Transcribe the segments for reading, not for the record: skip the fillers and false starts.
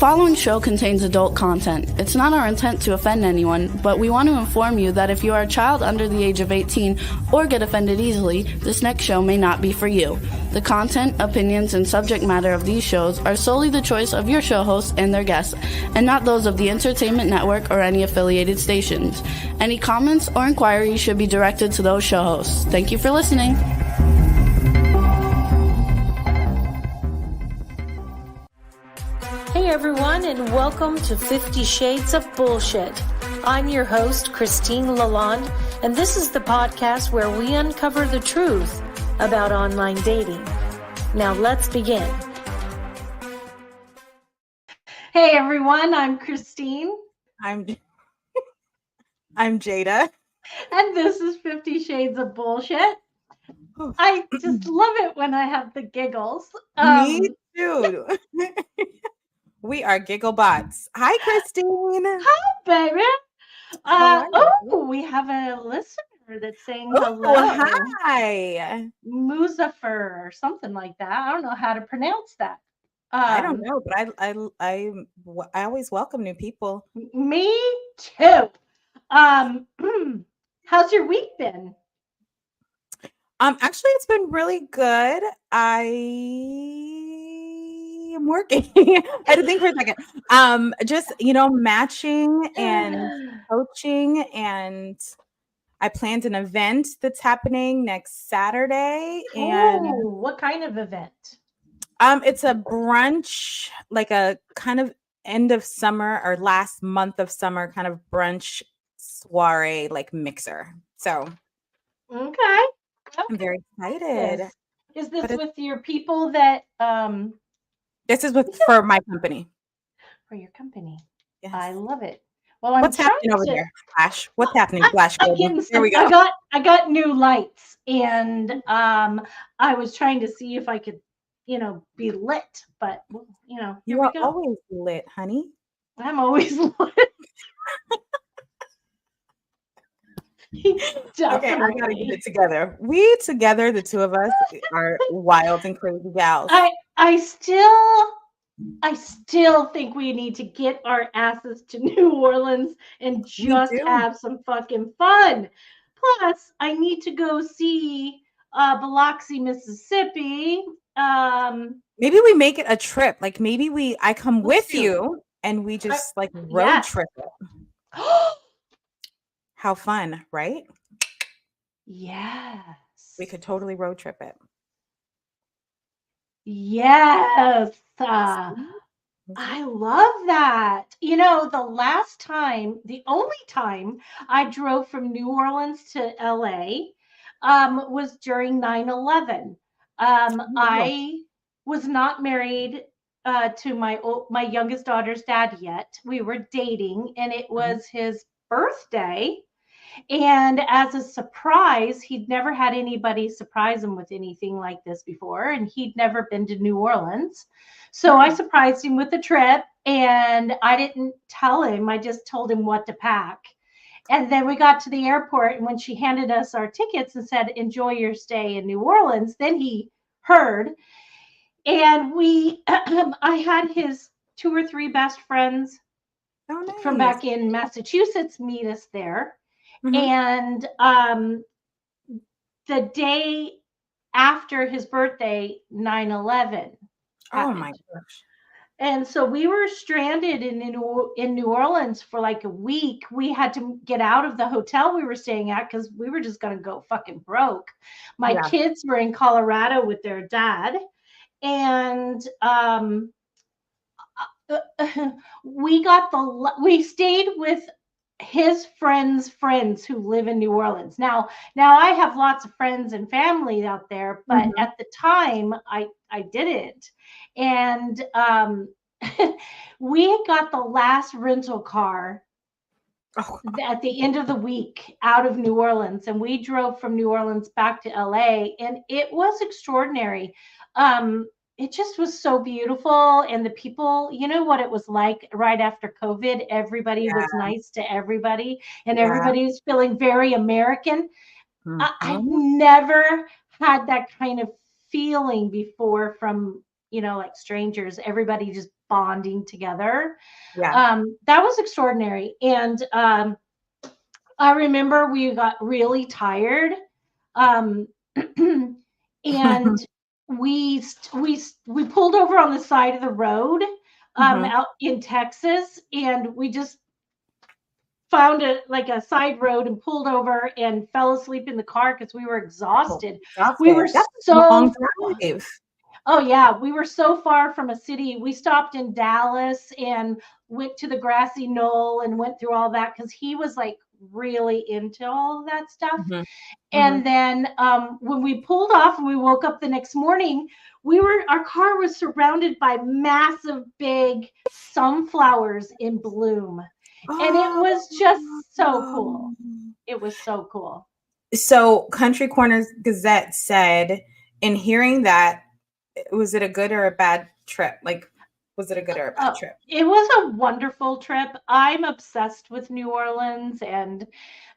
following show contains adult content. It's not our intent to offend anyone, but we want to inform you that if you are a child under the age of 18 or get offended easily, this next show may not be for you. The content, opinions, and subject matter of these shows are solely the choice of your show hosts and their guests, and not those of the Entertainment Network or any affiliated stations. Any comments or inquiries should be directed to those show hosts. Thank you for listening. Hey everyone, and welcome to 50 Shades of Bullshit. I'm your host, Christine Lalonde, and this is the podcast where we uncover the truth about online dating. Now let's begin. Hey everyone, I'm Christine. I'm Jada. And this is 50 Shades of Bullshit. I just love it when I have the giggles. Me too. We are giggle bots. Hi, Christine. Hi, baby. We have a listener that's saying hello. Hi. Muzaffar or something like that. I don't know how to pronounce that. I don't know, but I always welcome new people. Me too. How's your week been? Actually, it's been really good. I am working. I had to think for a second. Just matching and coaching, and I planned an event that's happening next Saturday. And what kind of event? It's a brunch, like a kind of end of summer or last month of summer kind of brunch soiree, like mixer. So okay. I'm very excited. Is this with your people that this is for my company. For your company. Yes. I love it. Well, what's happening over there, Flash? What's happening, Flash? Here we go. I got new lights, and I was trying to see if I could, be lit, but you are always lit, honey. I'm always lit. Okay, I gotta get it together. We together, the two of us, are wild and crazy gals. I still think we need to get our asses to New Orleans and just have some fucking fun. Plus, I need to go see Biloxi, Mississippi. Maybe we make it a trip. Like maybe I come with you and we just road trip it. How fun, right? Yes. We could totally road trip it. Yes. I love that. The only time I drove from New Orleans to LA was during 9/11. I was not married to my youngest daughter's dad yet. We were dating, and it was his birthday. And as a surprise, he'd never had anybody surprise him with anything like this before, and he'd never been to New Orleans. So I surprised him with a trip, and I didn't tell him. I just told him what to pack. And then we got to the airport, and when she handed us our tickets and said, "Enjoy your stay in New Orleans," then he heard. And I had his 2 or 3 best friends from back in Massachusetts meet us there. And the day after his birthday, 9/11 happened. Oh my gosh. And so we were stranded in New Orleans for like a week. We had to get out of the hotel we were staying at because we were just going to go fucking broke. My kids were in Colorado with their dad. And we stayed with his friends who live in New Orleans. Now I have lots of friends and family out there, but at the time I didn't. And we got the last rental car at the end of the week out of New Orleans, and we drove from New Orleans back to LA, and it was extraordinary. It just was so beautiful. And the people, you know what it was like right after COVID, everybody was nice to everybody, and everybody was feeling very American. I've never had that kind of feeling before from, like strangers. Everybody just bonding together. Yeah. That was extraordinary. And I remember we got really tired. And we pulled over on the side of the road out in Texas, and we just found a side road and pulled over and fell asleep in the car because we were exhausted. We were That's so a long drive. Oh yeah, we were so far from a city. We stopped in Dallas and went to the grassy knoll and went through all that because he was like really into all of that stuff. And then when we pulled off and we woke up the next morning, our car was surrounded by massive big sunflowers in bloom. And it was just so cool. It was so cool. So Country Corners Gazette said, in hearing that, was it a good or a bad trip? Like, was it a good or a bad trip? It was a wonderful trip. I'm obsessed with New Orleans, and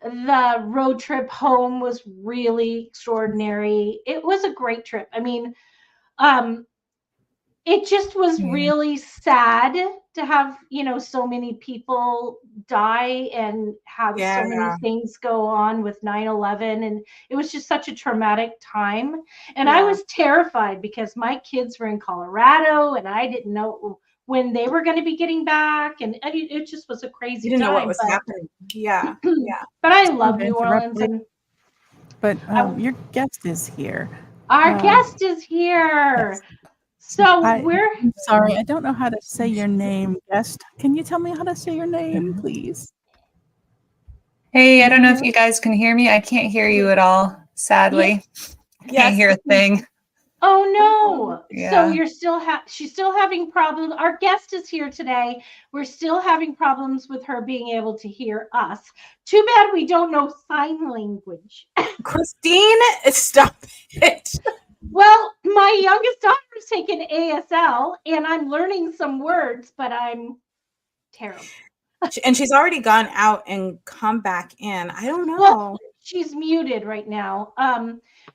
the road trip home was really extraordinary. It was a great trip. I mean, it just was really sad to have, so many people die and have so many things go on with 9/11. And it was just such a traumatic time. And I was terrified because my kids were in Colorado and I didn't know when they were going to be getting back. And it just was a crazy You didn't time. know what was happening. Yeah. But I love New Orleans. But your guest is here. Our guest is here. Yes. So I'm sorry, I don't know how to say your name, guest. Can you tell me how to say your name, please? Hey, I don't know if you guys can hear me. I can't hear you at all, sadly. I can't hear a thing. Oh no. Yeah. So she's still having problems. Our guest is here today. We're still having problems with her being able to hear us. Too bad we don't know sign language. Christine, stop it. Well, my youngest daughter's taken ASL and I'm learning some words, but I'm terrible. And she's already gone out and come back in. I don't know. Well, she's muted right now.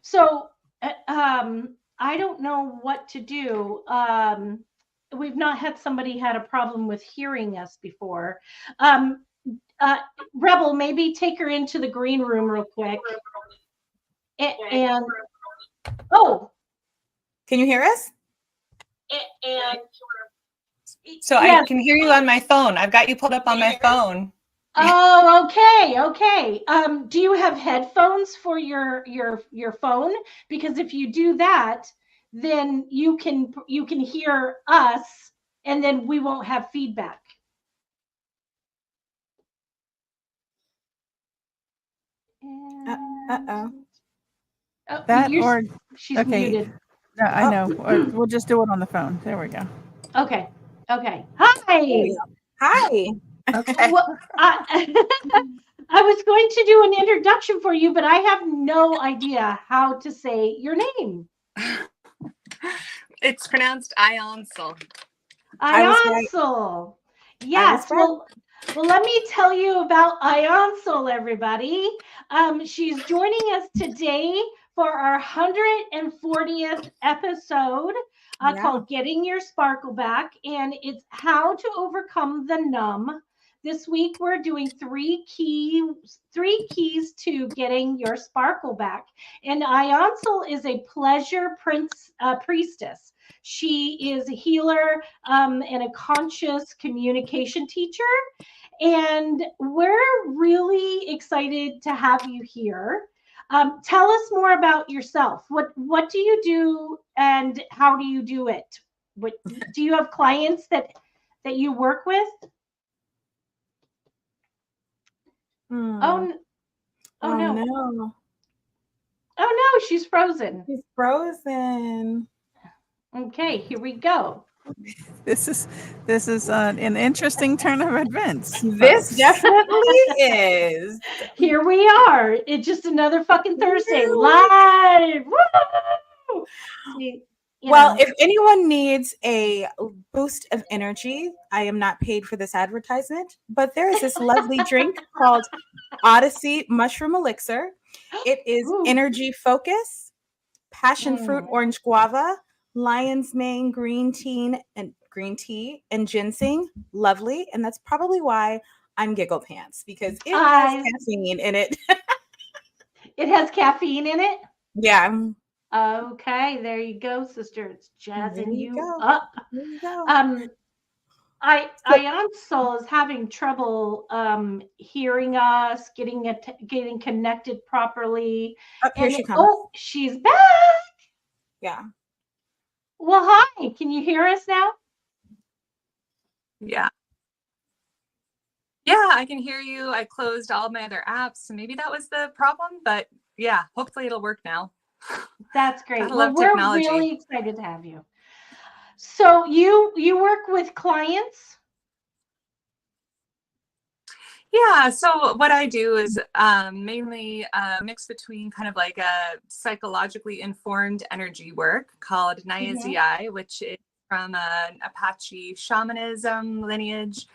So I don't know what to do. We've not had somebody had a problem with hearing us before. Rebel, maybe take her into the green room real quick. And can you hear us? So I can hear you on my phone. I've got you pulled up on my phone. Oh, okay. Do you have headphones for your phone? Because if you do that, then you can hear us, and then we won't have feedback. Oh, she's muted. No, I know. Or we'll just do it on the phone. There we go. Okay. Hi. Okay. Well, I was going to do an introduction for you, but I have no idea how to say your name. It's pronounced Ionsul. Ionsul. Yes. Well, let me tell you about Ionsul, everybody. She's joining us today for our 140th episode called Getting Your Sparkle Back, and it's how to overcome the numb. This week we're doing three keys to getting your sparkle back. And Ionsul is a pleasure priestess. She is a healer and a conscious communication teacher. And we're really excited to have you here. Tell us more about yourself. What do you do and how do you do it? Do you have clients that you work with? Oh no. Oh no, she's frozen. She's frozen. Okay, here we go. This is an interesting turn of events. This definitely is. Here we are. It's just another fucking Thursday live. Woo! Well, if anyone needs a boost of energy, I am not paid for this advertisement, but there is this lovely drink called Odyssey Mushroom Elixir. It is energy focus, passion fruit, orange guava, lion's mane, green tea, and green tea and ginseng. Lovely. And that's probably why I'm Giggle Pants, because it has caffeine in it. It has caffeine in it? Yeah. Okay, there you go, sister. It's jazzing you up. There you go. Ionsul is having trouble hearing us, getting connected properly. Oh, here she comes. Oh, she's back. Yeah. Well, hi. Can you hear us now? Yeah. Yeah, I can hear you. I closed all my other apps, so maybe that was the problem, but yeah, hopefully it'll work now. That's great. Gotta Well, love we're technology. really excited to have you. So you work with clients? Yeah, so what I do is mainly a mix between kind of like a psychologically informed energy work called Nyazi, which is from an Apache shamanism lineage.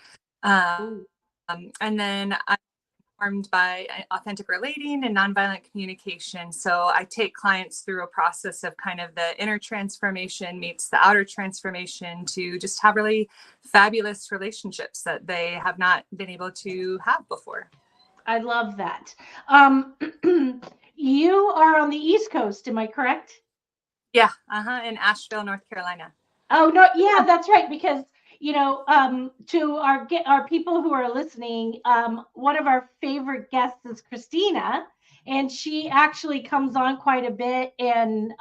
And then I'm informed by authentic relating and nonviolent communication. So I take clients through a process of kind of the inner transformation meets the outer transformation to just have really fabulous relationships that they have not been able to have before. I love that. You are on the East Coast, am I correct? Yeah, in Asheville, North Carolina. Oh no, yeah, that's right. Because to our people who are listening, one of our favorite guests is Christina, and she actually comes on quite a bit and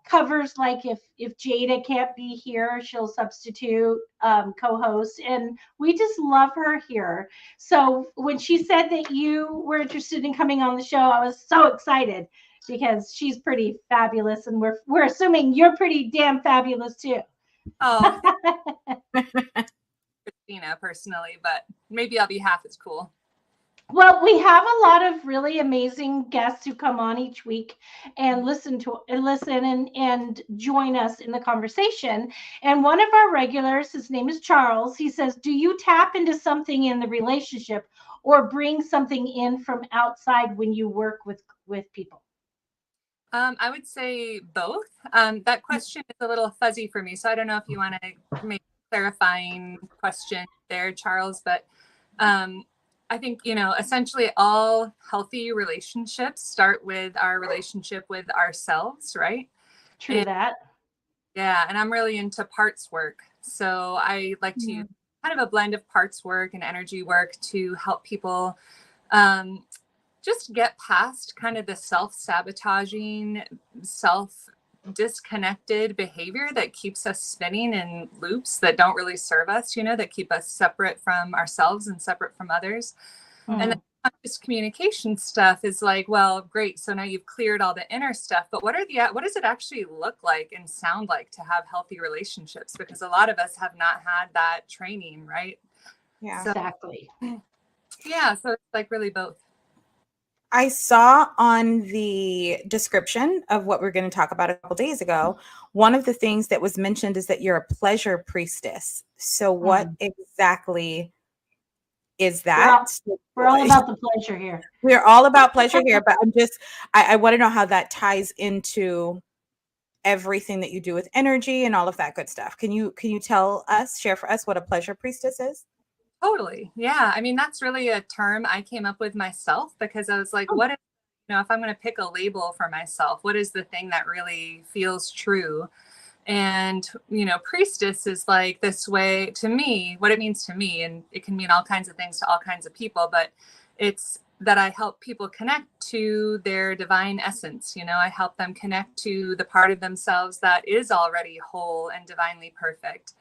covers, like if Jada can't be here, she'll substitute co-host, and we just love her here. So when she said that you were interested in coming on the show, I was so excited because she's pretty fabulous, and we're assuming you're pretty damn fabulous too. Oh, Christina personally, but maybe I'll be half as cool. Well, we have a lot of really amazing guests who come on each week and listen and join us in the conversation. And one of our regulars, his name is Charles, he says, do you tap into something in the relationship or bring something in from outside when you work with people? I would say both. That question is a little fuzzy for me, so I don't know if you want to make a clarifying question there, Charles, but I think, essentially all healthy relationships start with our relationship with ourselves, right? True that. Yeah, and I'm really into parts work. So I like to use kind of a blend of parts work and energy work to help people just get past kind of the self-sabotaging, self-disconnected behavior that keeps us spinning in loops that don't really serve us, that keep us separate from ourselves and separate from others. And then this communication stuff is like, well, great. So now you've cleared all the inner stuff, but what does it actually look like and sound like to have healthy relationships? Because a lot of us have not had that training, right? Yeah, exactly. Yeah. So it's like really both. I saw on the description of what we're going to talk about a couple days ago, one of the things that was mentioned is that you're a pleasure priestess. So what exactly is that? We're all about the pleasure here. We're all about pleasure here, but I want to know how that ties into everything that you do with energy and all of that good stuff. Can you share for us what a pleasure priestess is? Totally. Yeah. I mean, that's really a term I came up with myself because I was like, what if, if I'm going to pick a label for myself, what is the thing that really feels true? And, priestess is like this way to me, what it means to me. And it can mean all kinds of things to all kinds of people, but it's that I help people connect to their divine essence. I help them connect to the part of themselves that is already whole and divinely perfect.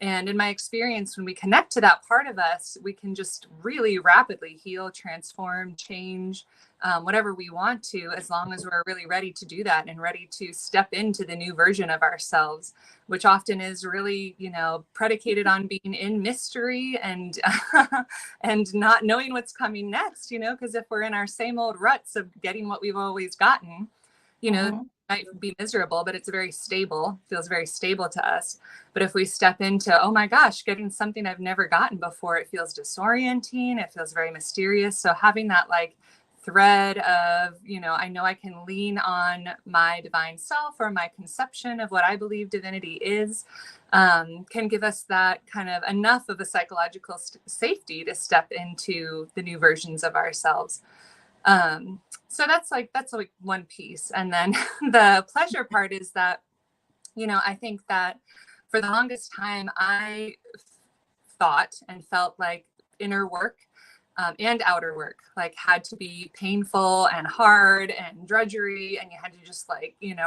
And in my experience, when we connect to that part of us, we can just really rapidly heal, transform, change, whatever we want to, as long as we're really ready to do that and ready to step into the new version of ourselves, which often is really, predicated on being in mystery and and not knowing what's coming next, because if we're in our same old ruts of getting what we've always gotten, it might be miserable, but it's feels very stable to us. But if we step into, oh my gosh, getting something I've never gotten before, it feels disorienting. It feels very mysterious. So having that like thread of, I know I can lean on my divine self or my conception of what I believe divinity is, can give us that kind of enough of a psychological safety to step into the new versions of ourselves. So that's like one piece. And then the pleasure part is that, I think that for the longest time, I thought and felt like inner work and outer work like had to be painful and hard and drudgery, and you had to just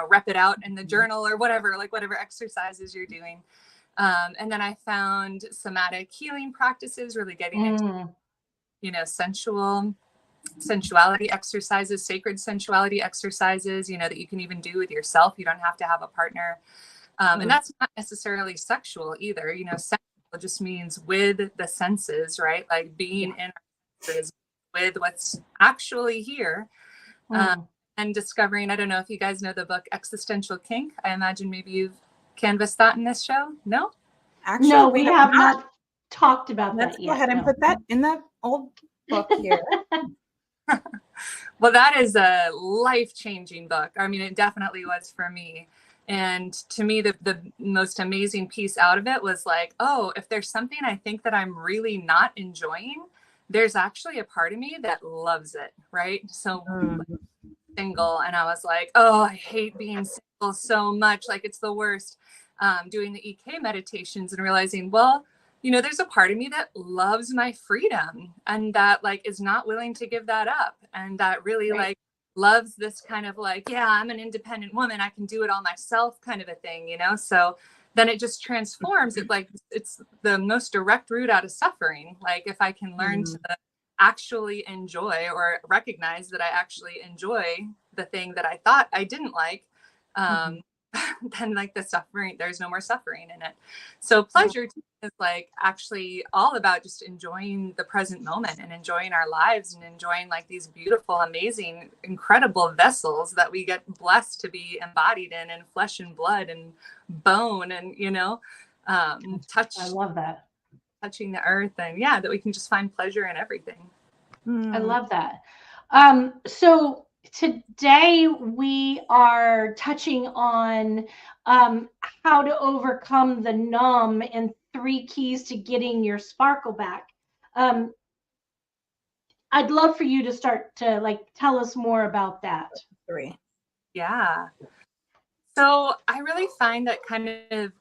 rep it out in the journal or whatever exercises you're doing. And then I found somatic healing practices, really getting into sensuality exercises, sacred sensuality exercises, that you can even do with yourself. You don't have to have a partner. And that's not necessarily sexual either. Sexual just means with the senses, right? Like being in our senses with what's actually here. And discovering, I don't know if you guys know the book Existential Kink. I imagine maybe you've canvassed that in this show. No? Actually, no, we have not talked about Let's that go yet. ahead and put that in the old book here. Well, that is a life-changing book. I mean, it definitely was for me. And to me, the most amazing piece out of it was like, oh, if there's something I think that I'm really not enjoying, there's actually a part of me that loves it, right? So single, and I was like, oh, I hate being single so much. Like, it's the worst. Doing the EK meditations and realizing, well, there's a part of me that loves my freedom and that is not willing to give that up, and that really loves this kind of I'm an independent woman, I can do it all myself kind of a thing, so then it just transforms it. It's the most direct route out of suffering. If I can learn to actually enjoy or recognize that I actually enjoy the thing that I thought I didn't like, then the suffering, there's no more suffering in it. So pleasure is actually all about just enjoying the present moment and enjoying our lives and enjoying these beautiful, amazing, incredible vessels that we get blessed to be embodied in flesh and blood and bone and, touch. I love that. Touching the earth, and that we can just find pleasure in everything. I love that. So today we are touching on how to overcome the numb and 3 keys to getting your sparkle back. I'd love for you to start to tell us more about that. 3. Yeah. So I really find that kind of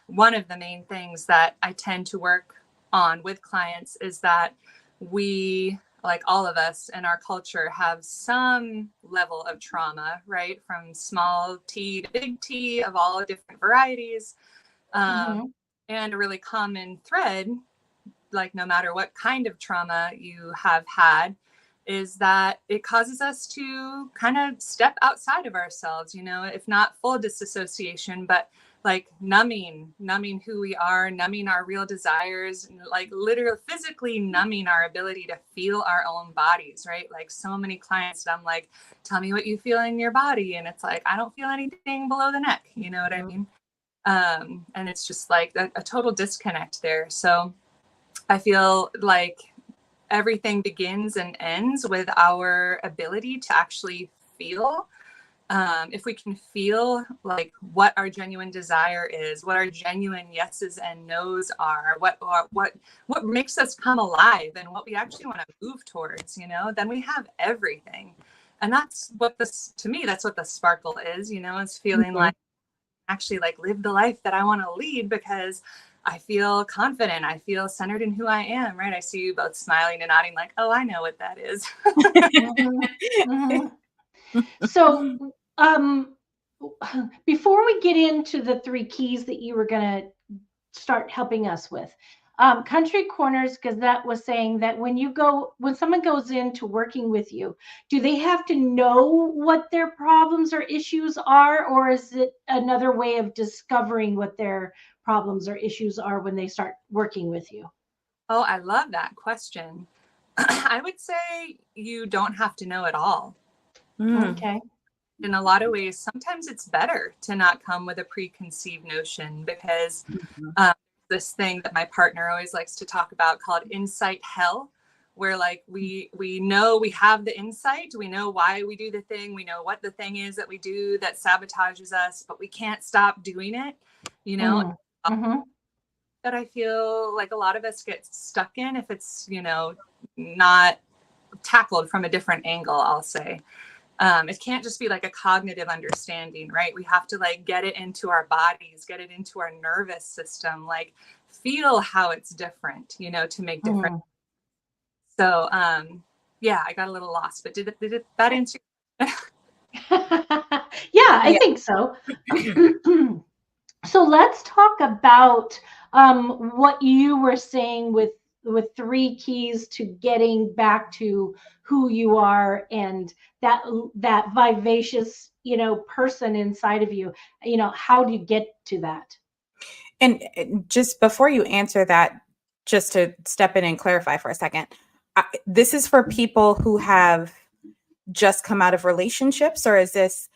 one of the main things that I tend to work on with clients is that we, all of us in our culture, have some level of trauma, right? From small T to big T of all different varieties. And a really common thread, no matter what kind of trauma you have had, is that it causes us to kind of step outside of ourselves, if not full disassociation, but numbing who we are, numbing our real desires, literally physically numbing our ability to feel our own bodies, right? So many clients that I'm like, tell me what you feel in your body. And it's I don't feel anything below the neck. You know what I mean? And it's just a total disconnect there. So I feel everything begins and ends with our ability to actually feel. If we can feel what our genuine desire is, what our genuine yeses and nos are, what makes us come alive and what we actually want to move towards, then we have everything. And that's what to me, that's what the sparkle is, it's feeling actually live the life that I want to lead because I feel confident. I feel centered in who I am, right? I see you both smiling and nodding oh, I know what that is. So before we get into the 3 keys that you were going to start helping us with, Country Corners Gazette was saying that when someone goes into working with you, do they have to know what their problems or issues are, or is it another way of discovering what their problems or issues are when they start working with you? Oh, I love that question. I would say you don't have to know it all. Okay. In a lot of ways, sometimes it's better to not come with a preconceived notion because this thing that my partner always likes to talk about called insight hell, where like we know we have the insight, we know why we do the thing, we know what the thing is that we do that sabotages us, but we can't stop doing it, you know. Mm-hmm. That I feel like a lot of us get stuck in if it's, you know, not tackled from a different angle, I'll say. It can't just be like a cognitive understanding, right? We have to like get it into our bodies, get it into our nervous system, like feel how it's different, you know, to make different. So, yeah, I got a little lost, but did that answer? Yeah, I think so. So let's talk about what you were saying with 3 keys to getting back to who you are and that vivacious, you know, person inside of you. You know, how do you get to that? And just before you answer that, just to step in and clarify for a second, this is for people who have just come out of relationships, or is this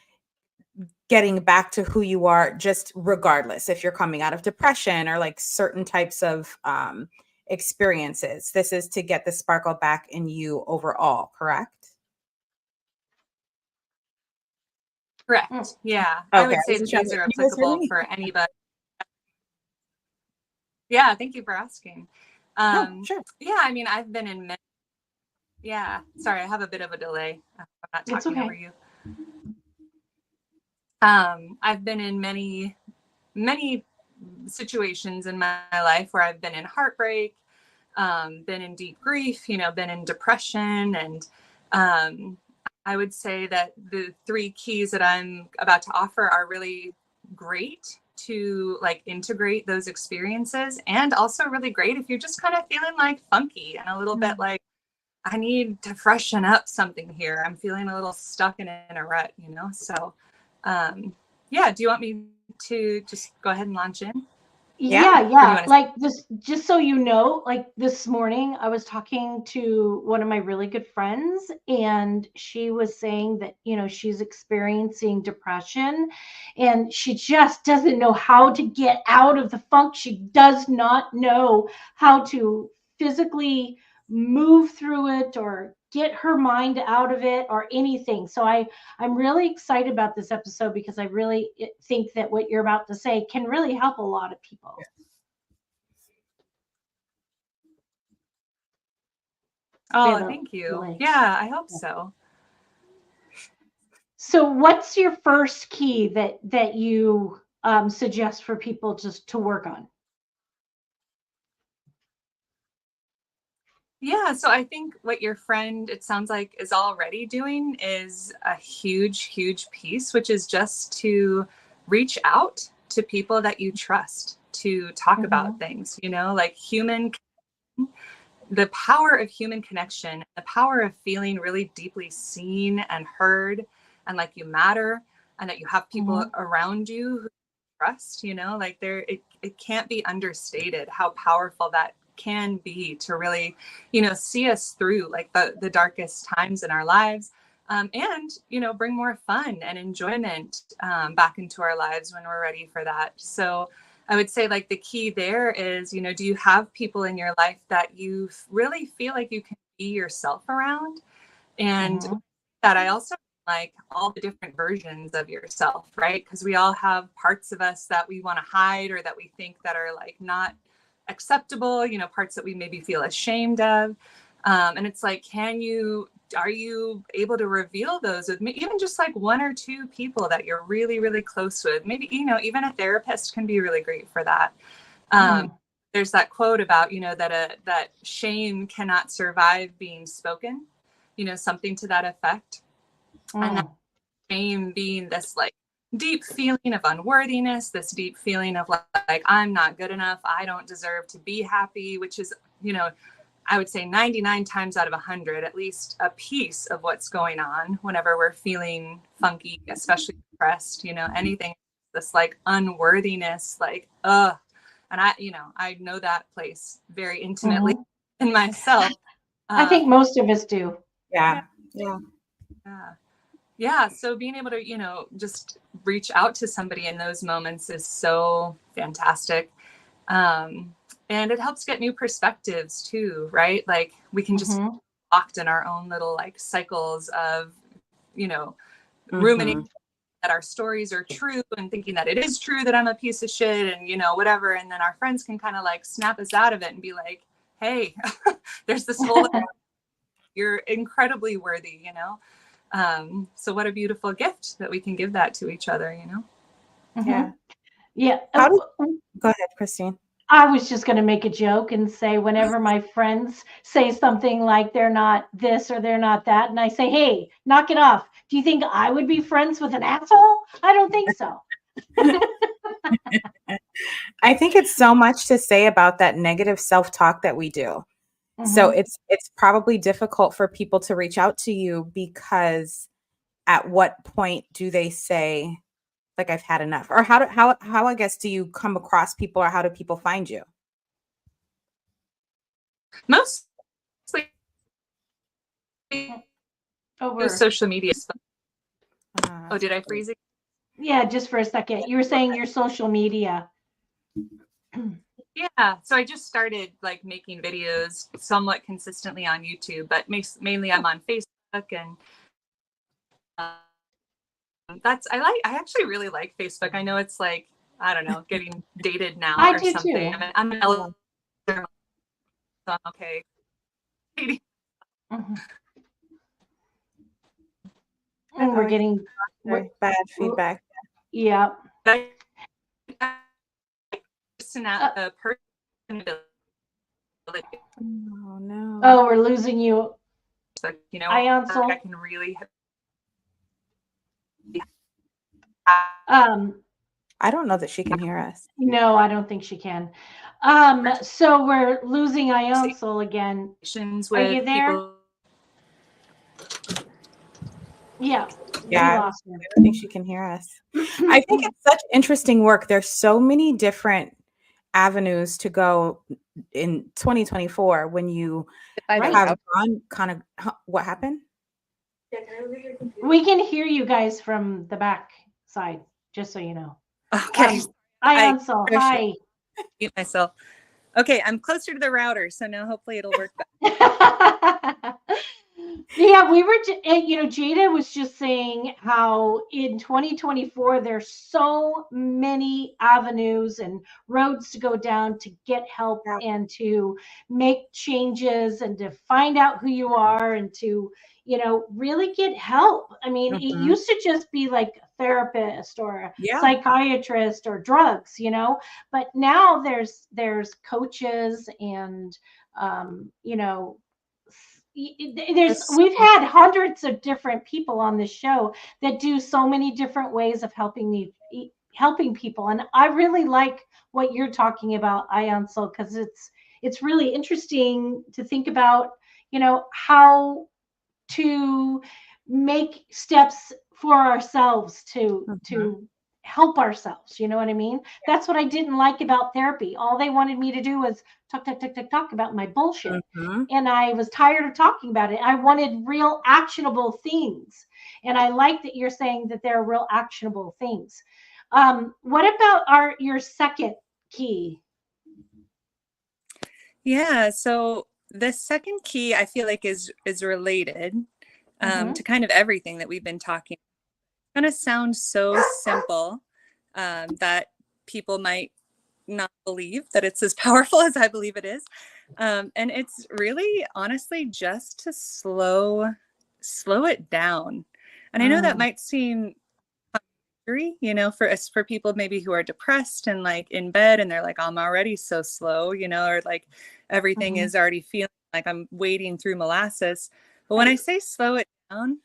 getting back to who you are just regardless if you're coming out of depression or like certain types of experiences? This is to get the sparkle back in you overall, correct? Correct. Yeah. Okay. I would say these are applicable for anybody. Yeah. Thank you for asking. Sure. Yeah. I mean, I've been in many. Yeah. Sorry, I have a bit of a delay. I'm not talking over you. I've been in many situations in my life where I've been in heartbreak, been in deep grief, you know, been in depression. And I would say that the 3 keys that I'm about to offer are really great to like integrate those experiences, and also really great if you're just kind of feeling like funky and a little bit like, I need to freshen up something here. I'm feeling a little stuck in a rut, you know? So, yeah, do you want me to just go ahead and launch in? Yeah. Like this, just so you know, like this morning I was talking to one of my really good friends, and she was saying that, you know, she's experiencing depression and she just doesn't know how to get out of the funk. She does not know how to physically move through it or get her mind out of it or anything. So I'm really excited about this episode because I really think that what you're about to say can really help a lot of people. Oh, thank you. Yeah, I hope so. So what's your first key that you suggest for people just to work on? Yeah, so I think what your friend, it sounds like, is already doing is a huge, huge piece, which is just to reach out to people that you trust to talk about things, you know, like the power of human connection, the power of feeling really deeply seen and heard, and like you matter, and that you have people around you who you trust, you know, like it can't be understated how powerful that can be to really, you know, see us through like the darkest times in our lives, and, you know, bring more fun and enjoyment back into our lives when we're ready for that. So I would say like the key there is, you know, do you have people in your life that you really feel like you can be yourself around? And that I also like all the different versions of yourself, right? Because we all have parts of us that we want to hide or that we think that are like not acceptable, you know, parts that we maybe feel ashamed of. And it's like, are you able to reveal those with me? Even just like 1 or 2 people that you're really, really close with. Maybe, you know, even a therapist can be really great for that. There's that quote about, you know, that shame cannot survive being spoken, you know, something to that effect. And that shame being this like deep feeling of unworthiness, this deep feeling of like I'm not good enough, I don't deserve to be happy, which is, you know, I would say 99 times out of 100, at least a piece of what's going on whenever we're feeling funky, especially depressed, you know, anything, this like unworthiness, like, and I know that place very intimately in myself. I think most of us do. Yeah. So being able to, you know, just reach out to somebody in those moments is so fantastic. it helps get new perspectives too, right? Like we can just locked in our own little like cycles of, you know, ruminating that our stories are true and thinking that it is true that I'm a piece of shit and, you know, whatever. And then our friends can kind of like snap us out of it and be like, hey, there's this whole, you're incredibly worthy, you know? So what a beautiful gift that we can give that to each other, you know? Yeah. Yeah. Go ahead, Christine. I was just going to make a joke and say, whenever my friends say something like they're not this or they're not that, and I say, hey, knock it off. Do you think I would be friends with an asshole? I don't think so. I think it's so much to say about that negative self-talk that we do. So it's probably difficult for people to reach out to you, because at what point do they say, like, I've had enough? Or how I guess do you come across people, or how do people find you? Mostly Over social media. Oh, did I freeze it? Yeah, just for a second. You were saying your social media. Yeah, so I just started like making videos somewhat consistently on YouTube, but mainly I'm on Facebook, and I actually really like Facebook. I know it's like, I don't know, getting dated now I or do something. too. I'm an elder, so I'm okay. We're getting bad feedback. Yeah. Oh no. Oh, we're losing you. So, you know, Ionsul. I can really. I don't know that she can hear us. No, I don't think she can. So we're losing Ionsul again. Are you there? People. Yeah. Yeah, Lost her. I don't think she can hear us. I think it's such interesting work. There's so many different avenues to go in 2024 when you have gone kind of. What happened? We can hear you guys from the back side, just so you know. Okay. Ionsul, hi. Mute myself. Okay, I'm closer to the router, so now hopefully it'll work better. Yeah, we were, Jada was just saying how in 2024, there's so many avenues and roads to go down to get help and to make changes and to find out who you are and to, really get help. I mean, it used to just be like a therapist or a psychiatrist or drugs, but now there's coaches and, we've had hundreds of different people on this show that do so many different ways of helping people, and I really like what you're talking about, Ionsul, because it's really interesting to think about, how to make steps for ourselves to help ourselves. You know what I mean? That's what I didn't like about therapy. All they wanted me to do was talk about my bullshit. And I was tired of talking about it. I wanted real actionable things. And I like that you're saying that there are real actionable things. What about your second key? Yeah, so the second key I feel like is related to kind of everything that we've been talking. It's going to sound so simple that people might not believe that it's as powerful as I believe it is. And it's really, honestly, just to slow it down. And I know that might seem for people maybe who are depressed and like in bed and they're like, I'm already so slow, or like everything is already feeling like I'm wading through molasses. But when I say slow it down,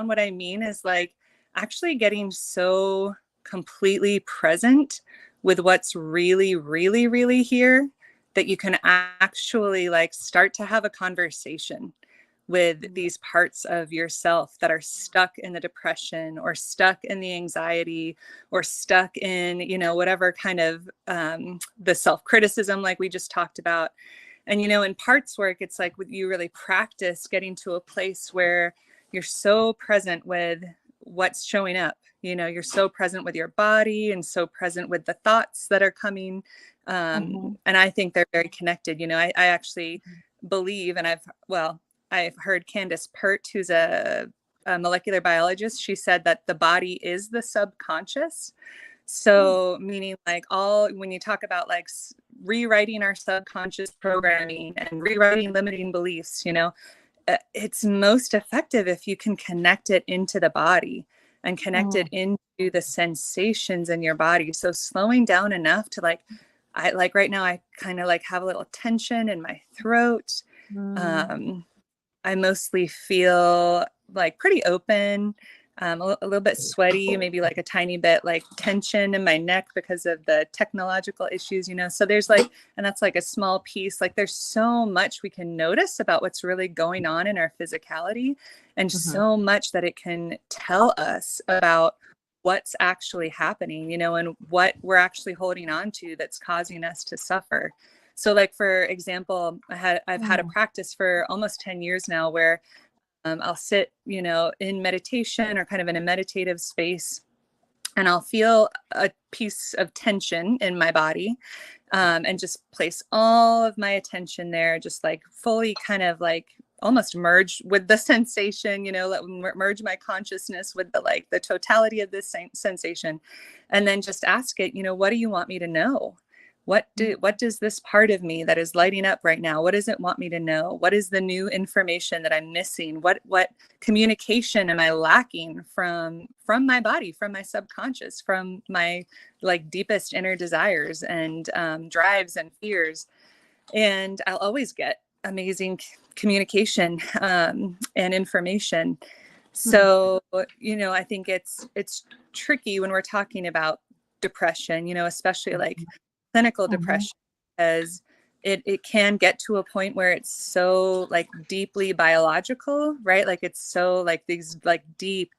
what I mean is like actually getting so completely present with what's really, really, really here that you can actually like start to have a conversation with these parts of yourself that are stuck in the depression or stuck in the anxiety or stuck in, whatever kind of the self-criticism like we just talked about. And, in parts work, it's like you really practice getting to a place where you're so present with what's showing up. You know, you're so present with your body and so present with the thoughts that are coming. And I think they're very connected. You know, I actually believe, and I've heard Candace Pert, who's a molecular biologist, she said that the body is the subconscious. So meaning like when you talk about like rewriting our subconscious programming and rewriting limiting beliefs, you know, it's most effective if you can connect it into the body and connect it into the sensations in your body. So slowing down enough to like right now, I kind of like have a little tension in my throat. I mostly feel like pretty open, a little bit sweaty, maybe like a tiny bit like tension in my neck because of the technological issues, you know. So there's like, and that's like a small piece, like there's so much we can notice about what's really going on in our physicality, and so much that it can tell us about what's actually happening, you know, and what we're actually holding on to that's causing us to suffer. So like, for example, I've had a practice for almost 10 years now where I'll sit, you know, in meditation or kind of in a meditative space, and I'll feel a piece of tension in my body, and just place all of my attention there, just like fully kind of like almost merge with the sensation, you know, merge my consciousness with the totality of this sensation, and then just ask it, you know, what do you want me to know? What does this part of me that is lighting up right now, what does it want me to know? What is the new information that I'm missing? What communication am I lacking from my body, from my subconscious, from my like deepest inner desires and drives and fears? And I'll always get amazing communication and information. So, you know, I think it's tricky when we're talking about depression, you know, especially like clinical depression, because it can get to a point where it's so like deeply biological, right? Like it's so like these like deep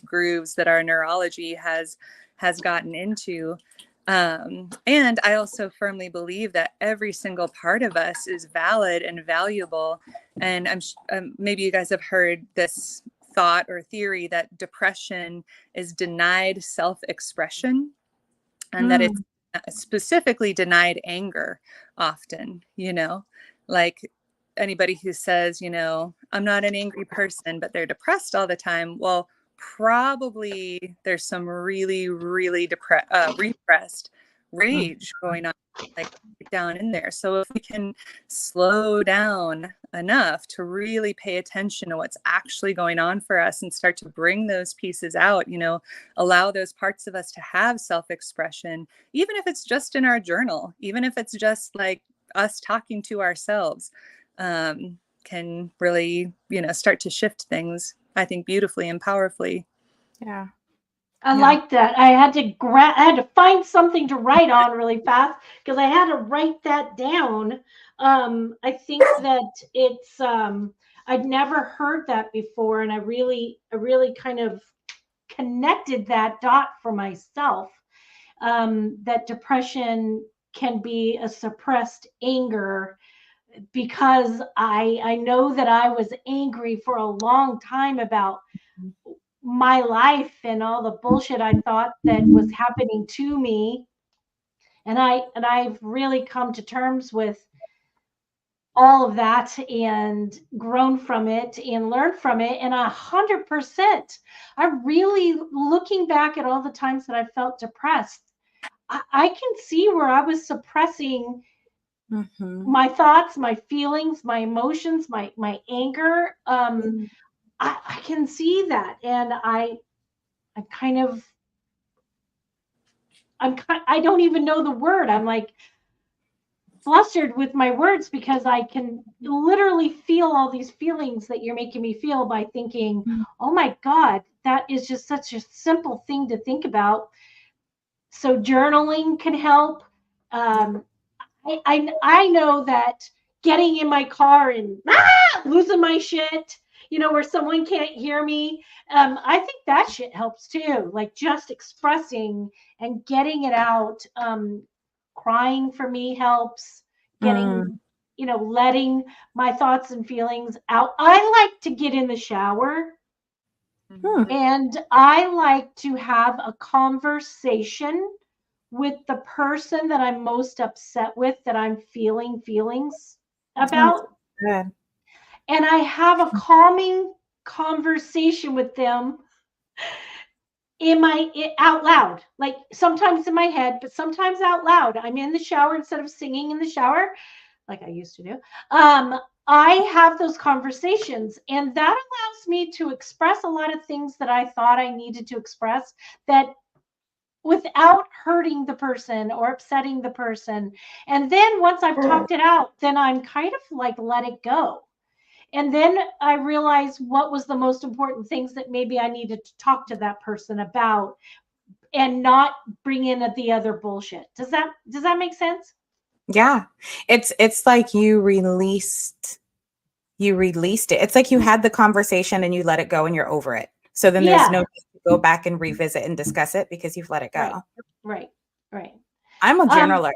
grooves that our neurology has gotten into. And I also firmly believe that every single part of us is valid and valuable. And maybe you guys have heard this thought or theory that depression is denied self-expression, and that it's specifically denied anger often, you know, like anybody who says, you know, I'm not an angry person, but they're depressed all the time. Well, probably there's some really repressed rage going on, like down in there. So if we can slow down enough to really pay attention to what's actually going on for us and start to bring those pieces out, you know, allow those parts of us to have self-expression, even if it's just in our journal, even if it's just like us talking to ourselves, can really, you know, start to shift things, I think, beautifully and powerfully. Yeah. I like that. I had to find something to write on really fast because I had to write that down. I think that it's I'd never heard that before, and I really kind of connected that dot for myself. That depression can be a suppressed anger, because I know that I was angry for a long time about my life and all the bullshit I thought that was happening to me. And I've really come to terms with all of that and grown from it and learned from it. And 100%, I really, looking back at all the times that I felt depressed, I can see where I was suppressing my thoughts, my feelings, my emotions, my anger. I can see that. And I don't even know the word. I'm like flustered with my words because I can literally feel all these feelings that you're making me feel by thinking, oh my God, that is just such a simple thing to think about. So journaling can help. I know that getting in my car and losing my shit, you know, where someone can't hear me. I think that shit helps too. Like just expressing and getting it out. Crying for me helps. Getting, you know, letting my thoughts and feelings out. I like to get in the shower And I like to have a conversation with the person that I'm most upset with, that I'm feeling feelings about. Good. And I have a calming conversation with them out loud, like sometimes in my head, but sometimes out loud. I'm in the shower instead of singing in the shower like I used to do. I have those conversations, and that allows me to express a lot of things that I thought I needed to express, that without hurting the person or upsetting the person. And then once I've talked it out, then I'm kind of like let it go. And then I realize what was the most important things that maybe I needed to talk to that person about, and not bring in the other bullshit. Does that make sense? Yeah. It's like you released it. It's like you had the conversation and you let it go and you're over it. So then there's no need to go back and revisit and discuss it because you've let it go. Right. I'm a journaler.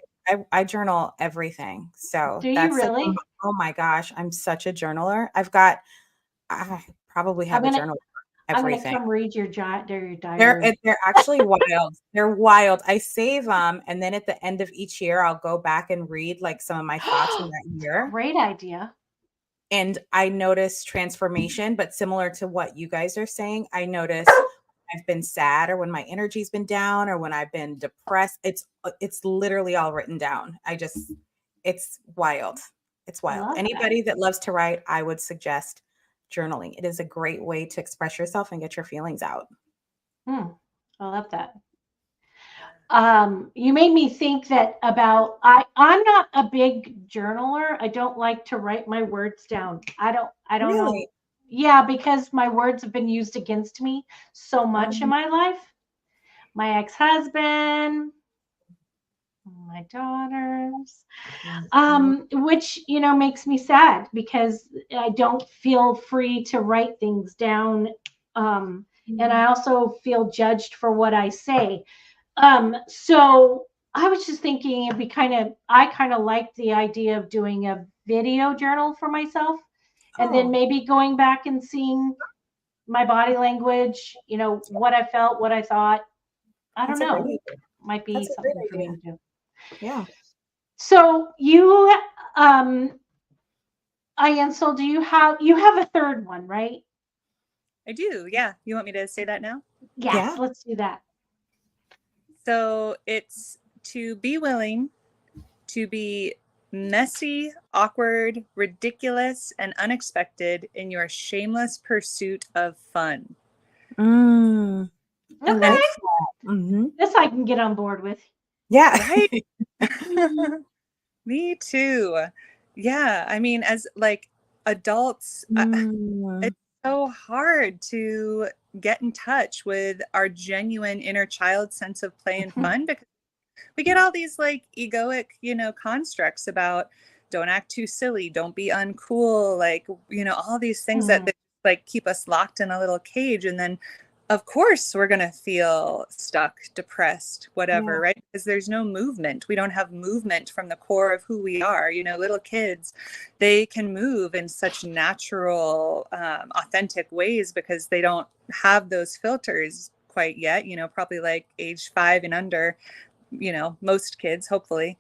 I journal everything. So do that's you really? like, oh my gosh, I'm such a journaler. I probably have a journal for everything. I'm going to come read your diary. They're actually wild. They're wild. I save them, and then at the end of each year, I'll go back and read like some of my thoughts from that year. Great idea. And I notice transformation, but similar to what you guys are saying, I notice I've been sad, or when my energy's been down, or when I've been depressed. It's literally all written down. It's wild. It's wild. Anybody that loves to write, I would suggest journaling. It is a great way to express yourself and get your feelings out. I love that. You made me think that about, I'm not a big journaler. I don't like to write my words down. I don't Really? know. Yeah, because my words have been used against me so much in my life. My ex-husband, my daughters, which, makes me sad because I don't feel free to write things down. And I also feel judged for what I say. So I was just thinking I kind of like the idea of doing a video journal for myself, and then maybe going back and seeing my body language, what I felt, what I thought. I don't know. Might be something for me to do. Yeah. So you, Ionsul, you have a third one, right? I do. Yeah. You want me to say that now? Yes, let's do that. So it's to be willing to be messy, awkward, ridiculous, and unexpected in your shameless pursuit of fun. Okay. This I can get on board with. Yeah. Right? Me too. Yeah. I mean, as like adults, it's so hard to get in touch with our genuine inner child sense of play and fun, because we get all these like egoic, constructs about don't act too silly, don't be uncool, like, all these things that like keep us locked in a little cage. And then of course we're going to feel stuck, depressed, whatever, right? Because there's no movement. We don't have movement from the core of who we are. Little kids, they can move in such natural, authentic ways because they don't have those filters quite yet, probably like age 5 and under, most kids, hopefully.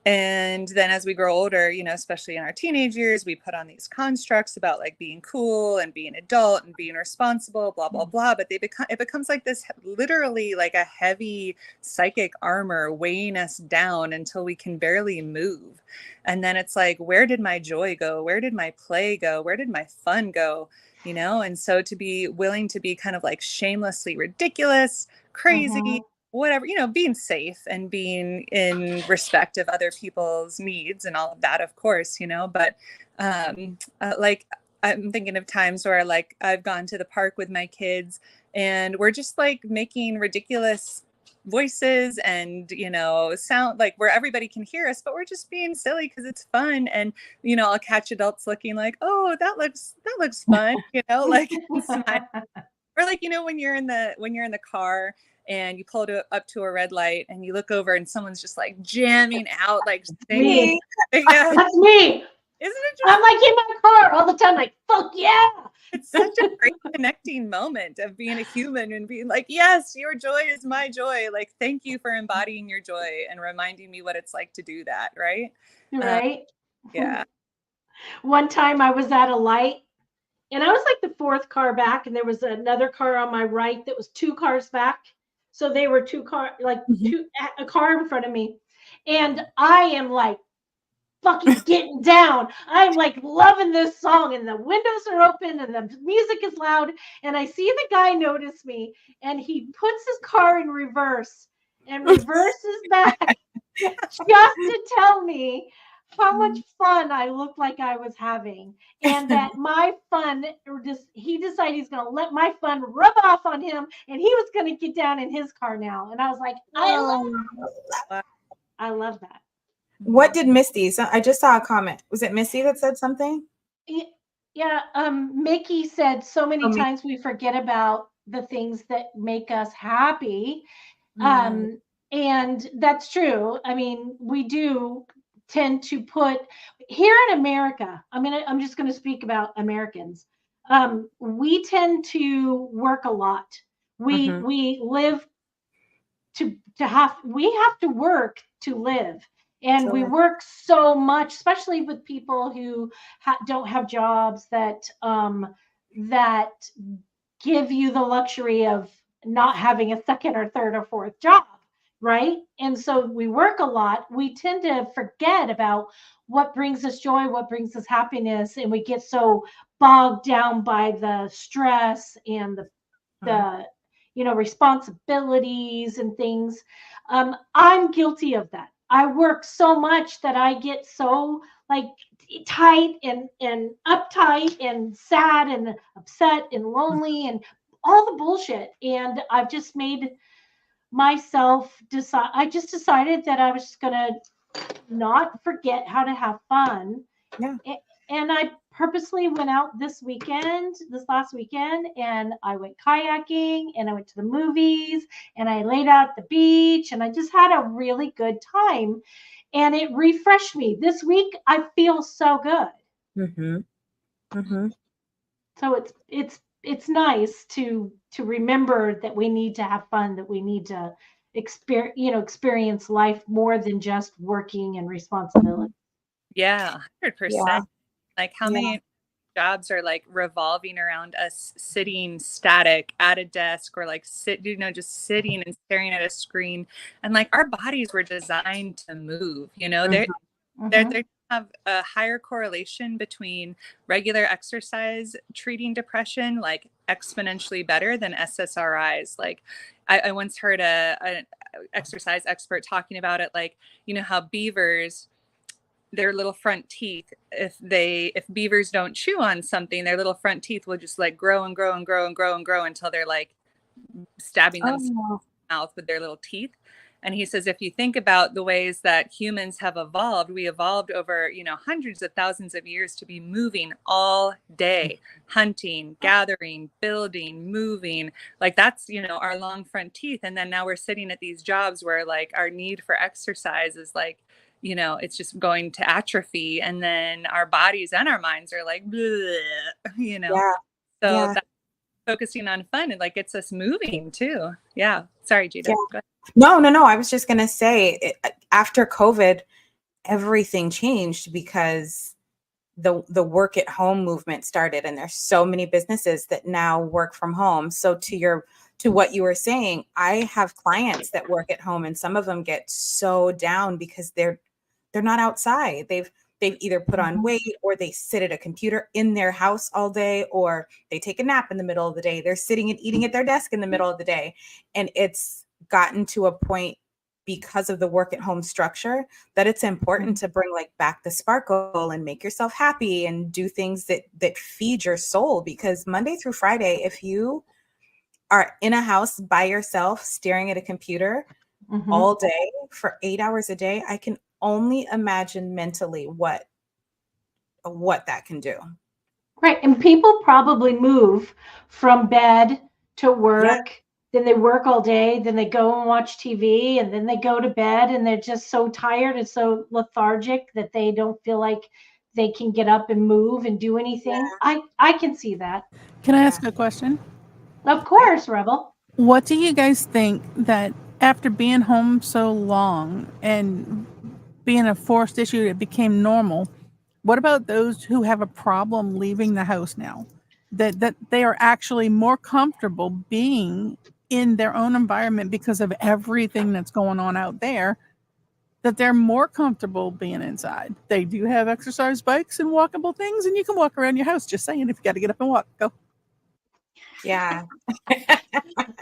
And then as we grow older, especially in our teenage years, we put on these constructs about like being cool and being adult and being responsible, blah, blah, blah. But it becomes like this, literally like a heavy psychic armor weighing us down until we can barely move. And then it's like, where did my joy go? Where did my play go? Where did my fun go? And so to be willing to be kind of like shamelessly ridiculous, crazy, whatever, being safe and being in respect of other people's needs and all of that, of course, but like I'm thinking of times where like I've gone to the park with my kids and we're just like making ridiculous voices and sound like where everybody can hear us, but we're just being silly because it's fun. And I'll catch adults looking like, oh, that looks fun, like or like when you're in the car and you pull it up to a red light and you look over and someone's just like jamming out, like singing. That's me. Isn't it just I'm like in my car all the time, like, fuck yeah. it's such a great connecting moment of being a human and being like, yes, your joy is my joy. Like, thank you for embodying your joy and reminding me what it's like to do that. Right. Right. Yeah. One time I was at a light and I was like the fourth car back, and there was another car on my right that was 2 cars back. So they were 2 car, like a car in front of me. And I am like fucking getting down. I'm like loving this song, and the windows are open and the music is loud. And I see the guy notice me, and he puts his car in reverse and reverses back just to tell me how much fun I looked like I was having, and that my fun, he decided he's going to let my fun rub off on him, and he was going to get down in his car now. And I was like, I love that. What did Misty? So I just saw a comment. Was it Misty that said something? Yeah. Mickey said so many times we forget about the things that make us happy. And that's true. I mean, we do tend to put here in America. I'm just going to speak about Americans. We tend to work a lot. We live we have to work to live. And we work so much, especially with people who don't have jobs that give you the luxury of not having a second or third or fourth job, right? And so we work a lot. We tend to forget about what brings us joy, what brings us happiness, and we get so bogged down by the stress and the responsibilities and things. I'm guilty of that. I work so much that I get so like tight and uptight and sad and upset and lonely and all the bullshit. And I've just made myself decide. I just decided that I was just gonna not forget how to have fun. Yeah. And I purposely went out this last weekend, and I went kayaking, and I went to the movies, and I laid out at the beach, and I just had a really good time, and it refreshed me. This week, I feel so good. So it's nice to remember that we need to have fun, that we need to experience life more than just working and responsibility. Yeah, 100%. Like how many jobs are like revolving around us sitting static at a desk, or like just sitting and staring at a screen. And like our bodies were designed to move, they have a higher correlation between regular exercise treating depression, like exponentially better than SSRIs. Like I once heard an exercise expert talking about it, like, how beavers, their little front teeth, if beavers don't chew on something, their little front teeth will just like grow and grow and grow and grow and grow until they're like stabbing themselves in the mouth with their little teeth. And he says, if you think about the ways that humans have evolved, we evolved over, hundreds of thousands of years to be moving all day, hunting, gathering, building, moving. Like that's, our long front teeth. And then now we're sitting at these jobs where like our need for exercise is like, it's just going to atrophy. And then our bodies and our minds are like, bleh, So that's focusing on fun, and like gets us moving too. Yeah. Sorry, Gita. Go ahead. No. I was just going to say, after COVID, everything changed because the work at home movement started, and there's so many businesses that now work from home. So to what you were saying, I have clients that work at home, and some of them get so down because they're not outside. They've either put on weight, or they sit at a computer in their house all day, or they take a nap in the middle of the day. They're sitting and eating at their desk in the middle of the day. And it's gotten to a point, because of the work at home structure, that it's important to bring like back the sparkle and make yourself happy and do things that feed your soul. Because Monday through Friday, if you are in a house by yourself, staring at a computer all day for 8 hours a day, I can only imagine mentally what that can do. Right. And people probably move from bed to work, then they work all day, then they go and watch TV, and then they go to bed, and they're just so tired and so lethargic that they don't feel like they can get up and move and do anything. I can see that. Can I ask a question? Of course, Rebel. What do you guys think that after being home so long and being a forced issue, it became normal? What about those who have a problem leaving the house now? That they are actually more comfortable being in their own environment because of everything that's going on out there, that they're more comfortable being inside. They do have exercise bikes and walkable things, and you can walk around your house. Just saying, if you got to get up and walk, go. Yeah.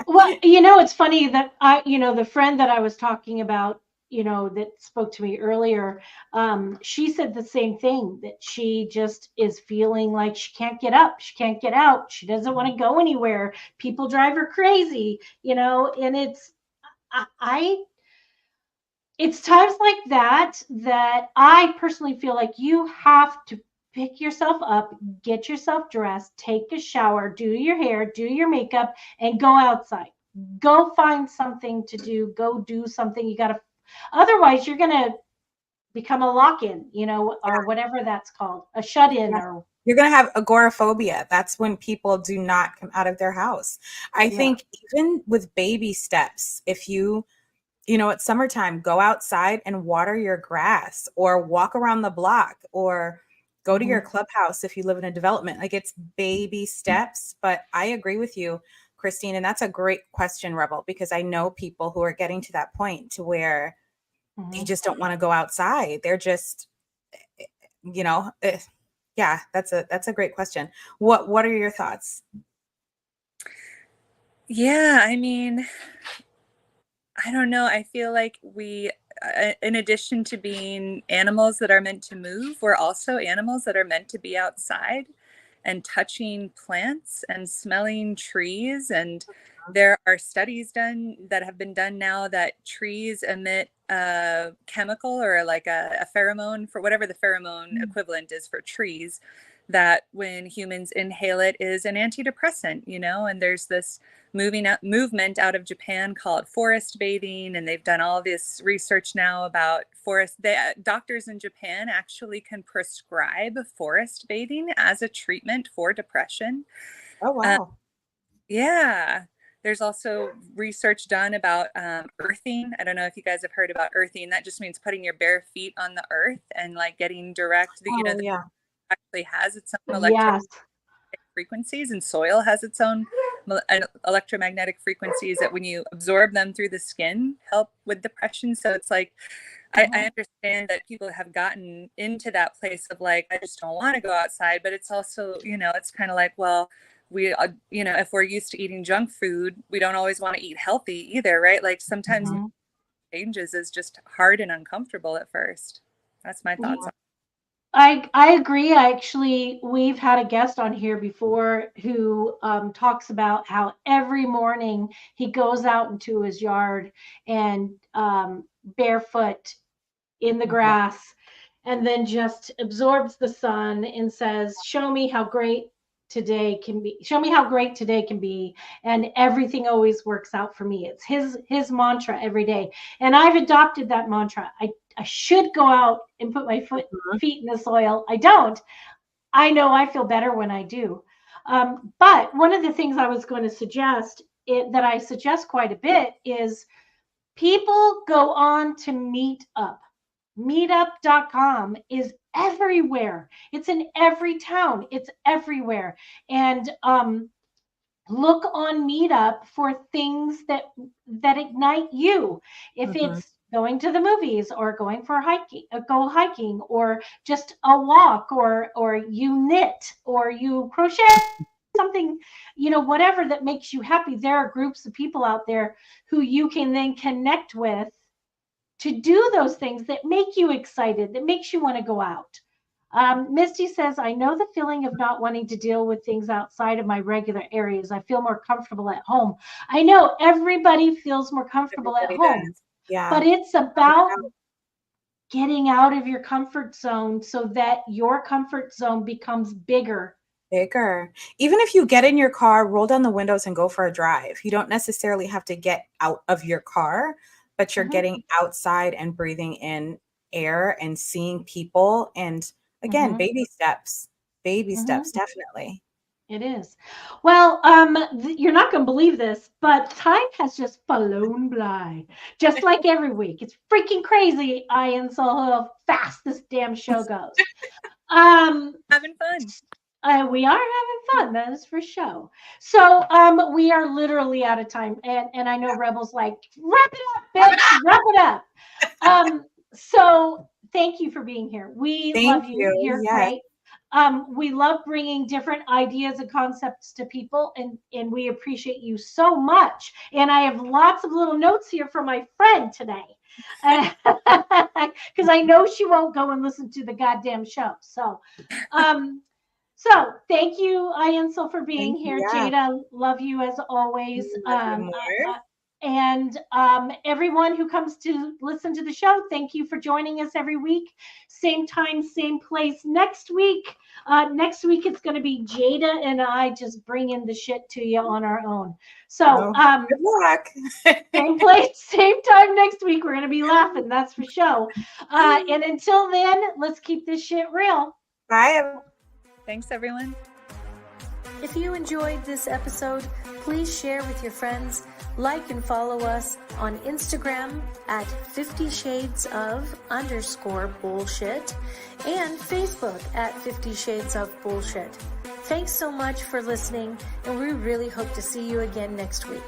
Well, it's funny that the friend that I was talking about, that spoke to me earlier, she said the same thing, that she just is feeling like she can't get up, she can't get out, she doesn't want to go anywhere. People drive her crazy, and it's times like that I personally feel like you have to pick yourself up, get yourself dressed, take a shower, do your hair, do your makeup, and go outside. Go find something to do. Go do something. Otherwise you're going to become a lock-in, or whatever that's called, a shut-in. Or you're going to have agoraphobia. That's when people do not come out of their house. I think even with baby steps, if it's summertime, go outside and water your grass, or walk around the block, or go to your clubhouse if you live in a development. Like, it's baby steps. But I agree with you, Christine. And that's a great question, Rebel, because I know people who are getting to that point to where they just don't want to go outside. They're just, that's a great question. What are your thoughts? Yeah, I mean, I don't know. I feel like we, in addition to being animals that are meant to move, we're also animals that are meant to be outside and touching plants and smelling trees. And there are studies that have been done now that trees emit a chemical, or like a pheromone, for whatever the pheromone equivalent is for trees, that when humans inhale it is an antidepressant, and there's this movement out of Japan called forest bathing, and they've done all this research now about doctors in Japan actually can prescribe forest bathing as a treatment for depression. Oh, wow. Yeah. There's also research done about earthing. I don't know if you guys have heard about earthing. That just means putting your bare feet on the earth and like getting direct, the actually has its own electromagnetic frequencies, and soil has its own electromagnetic frequencies that when you absorb them through the skin help with depression. So it's like, I understand that people have gotten into that place of like, I just don't want to go outside, but it's also, it's kind of like, well, we, if we're used to eating junk food, we don't always want to eat healthy either, right? Like sometimes changes is just hard and uncomfortable at first. That's my thoughts on it. I agree. We've had a guest on here before who talks about how every morning he goes out into his yard and barefoot in the grass, and then just absorbs the sun and says, show me how great today can be. Show me how great today can be. And everything always works out for me. It's his mantra every day. And I've adopted that mantra. I should go out and put my feet in the soil. I don't. I know I feel better when I do. But one of the things I was going to suggest, that I suggest quite a bit, is people go on to Meetup. Meetup.com is everywhere. It's in every town. It's everywhere. And look on Meetup for things that ignite you. If it's going to the movies, or going for hiking, or just a walk, or you knit, or you crochet, something, whatever that makes you happy. There are groups of people out there who you can then connect with to do those things that make you excited, that makes you want to go out. Misty says, I know the feeling of not wanting to deal with things outside of my regular areas. I feel more comfortable at home. I know everybody feels more comfortable at home. Yeah. But it's about getting out of your comfort zone so that your comfort zone becomes bigger. Even if you get in your car, roll down the windows and go for a drive. You don't necessarily have to get out of your car, but you're getting outside and breathing in air and seeing people. And again, baby steps, definitely. It is. Well, you're not going to believe this, but time has just flown by, just like every week. It's freaking crazy, Ionsul, how fast this damn show goes. Having fun. We are having fun, that is for sure. So we are literally out of time. And I know Rebel's like, wrap it up, bitch, wrap it up. So thank you for being here. We love you. You're great. We love bringing different ideas and concepts to people, and we appreciate you so much. And I have lots of little notes here from my friend today, because I know she won't go and listen to the goddamn show. So, so thank you, Ionsul, for being here. Jada, love you as always. And everyone who comes to listen to the show, thank you for joining us every week. Same time, same place next week. Next week, it's going to be Jada and I just bringing the shit to you on our own. So good luck. Same place, same time next week. We're going to be laughing, that's for sure. And until then, let's keep this shit real. Bye. Thanks, everyone. If you enjoyed this episode, please share with your friends. Like and follow us on Instagram at 50 Shades of _bullshit and Facebook at 50 Shades of Bullshit. Thanks so much for listening, and we really hope to see you again next week.